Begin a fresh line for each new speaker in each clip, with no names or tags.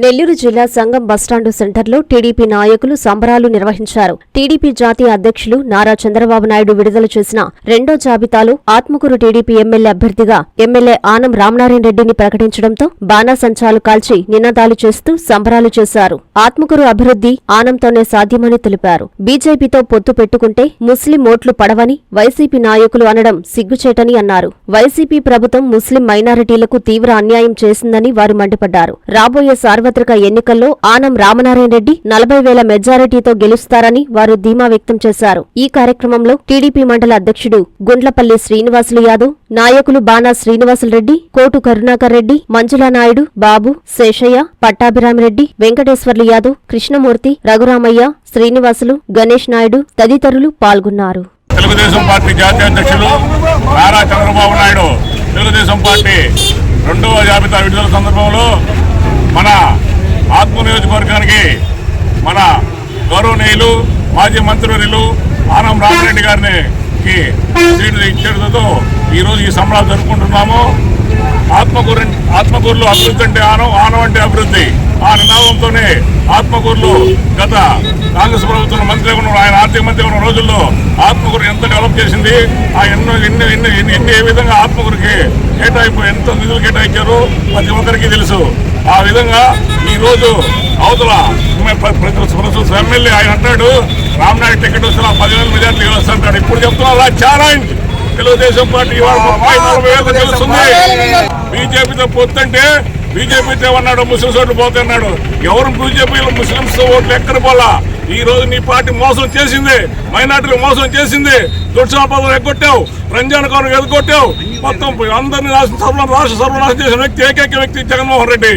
నెల్లూరు జిల్లా సంగం బస్టాండు సెంటర్లో టీడీపీ నాయకులు సంబరాలు నిర్వహించారు. టీడీపీ జాతీయ అధ్యక్షులు నారా చంద్రబాబు నాయుడు విడుదల చేసిన రెండో జాబితాలో ఆత్మకూరు టీడీపీ ఎమ్మెల్యే అభ్యర్థిగా ఎమ్మెల్యే ఆనం రామనారాయణ రెడ్డిని ప్రకటించడంతో బాణాసంచాలు కాల్చి నినాదాలు చేస్తూ సంబరాలు చేశారు. ఆత్మకూరు అభివృద్ధి ఆనంతోనే సాధ్యమని తెలిపారు. బీజేపీతో పొత్తు పెట్టుకుంటే ముస్లిం ఓట్లు పడవని వైసీపీ నాయకులు అనడం సిగ్గుచేటని అన్నారు. వైసీపీ ప్రభుత్వం ముస్లిం మైనారిటీలకు తీవ్ర అన్యాయం చేసిందని వారు మండిపడ్డారు. రాబోయే సార్వత్రిక ఎన్నికల్లో ఆనం రామనారాయణ రెడ్డి 40,000 మెజారిటీతో గెలుస్తారని వారు ధీమా వ్యక్తం చేశారు. ఈ కార్యక్రమంలో టీడీపీ మండల అధ్యక్షుడు గుండ్లపల్లి శ్రీనివాసులు యాదవ్, నాయకులు బాణా శ్రీనివాసులరెడ్డి, కోటు కరుణాకర్ రెడ్డి, మంజులా నాయుడు, బాబు, శేషయ్య, పట్టాభిరామిరెడ్డి, వెంకటేశ్వర్లు యాదవ్, కృష్ణమూర్తి, రఘురామయ్య, శ్రీనివాసులు, గణేష్ నాయుడు తదితరులు పాల్గొన్నారు.
తెలుగుదేశం పార్టీ జాతీయ అధ్యక్షులు నారా చంద్రబాబు నాయుడు తెలుగుదేశం పార్టీ రెండవ జాబితా విడుదల సందర్భంలో మన ఆత్మ నియోజకవర్గానికి మన గౌరవనీయులు మాజీ మంత్రివర్యులు ఆనం రామరెడ్డి గారిని సీటు ఇచ్చేటతో ఈరోజు ఈ సంబరాలు జరుపుకుంటున్నాము. ఆత్మకూరులో అభివృద్ధి అంటే ఆనం అంటే అభివృద్ధి. ఆ నినాదంతోనే ఆత్మకూరులో గత కాంగ్రెస్ ప్రభుత్వం మంత్రిగా ఉన్న ఆయన ఆర్థిక మంత్రిగా ఉన్న రోజుల్లో ఆత్మకూరు ఎంత డెవలప్ చేసింది, ఆ ఎన్ని ఏ విధంగా ఆత్మకూరుకి ఎంత నిధులు కేటాయించారో ప్రతి ఒక్కరికి తెలుసు. ఆ విధంగా ఈరోజు అవతల ఎమ్మెల్యే ఆయన అంటాడు రామనాయుడు టికెట్ వస్తున్నా 10,000 మెజార్టీ వస్తుంటాడు. ఇప్పుడు చెప్తున్నా ఛాలెంజ్ తెలుగుదేశం పార్టీ 30,000 తెలుస్తుంది. బీజేపీతో పొత్తంటే బీజేపీతో అన్నాడు ముస్లింస్ ఓట్లు పోతున్నాడు. ఎవరు బీజేపీలో ముస్లింస్ ఓట్లు ఎక్కడ పోలా. ఈ రోజు నీ పార్టీ మోసం చేసింది, మైనార్టీలు మోసం చేసింది. దుర్సంపదలు ఎగ్గొట్టావు, రంజాన్ కౌరు ఎగ్గొట్టావు, మొత్తం అందరినీ రాష్ట్ర సర్వనాశం చేసిన వ్యక్తి ఏకైక వ్యక్తి జగన్మోహన్ రెడ్డి.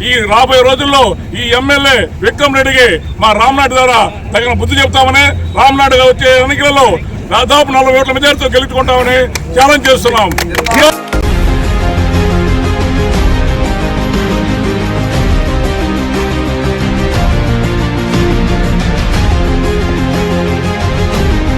ఈ రాబోయే రోజుల్లో ఈ ఎమ్మెల్యే విక్రమ్ రెడ్డికి మా రామనాయుడు ద్వారా తగిన బుద్ధి చెప్తామని, రామనాయుడు వచ్చే ఎన్నికలలో దాదాపు 40,000 మెజార్టీతో గెలుచుకుంటామని ఛాలెంజ్ చేస్తున్నాం.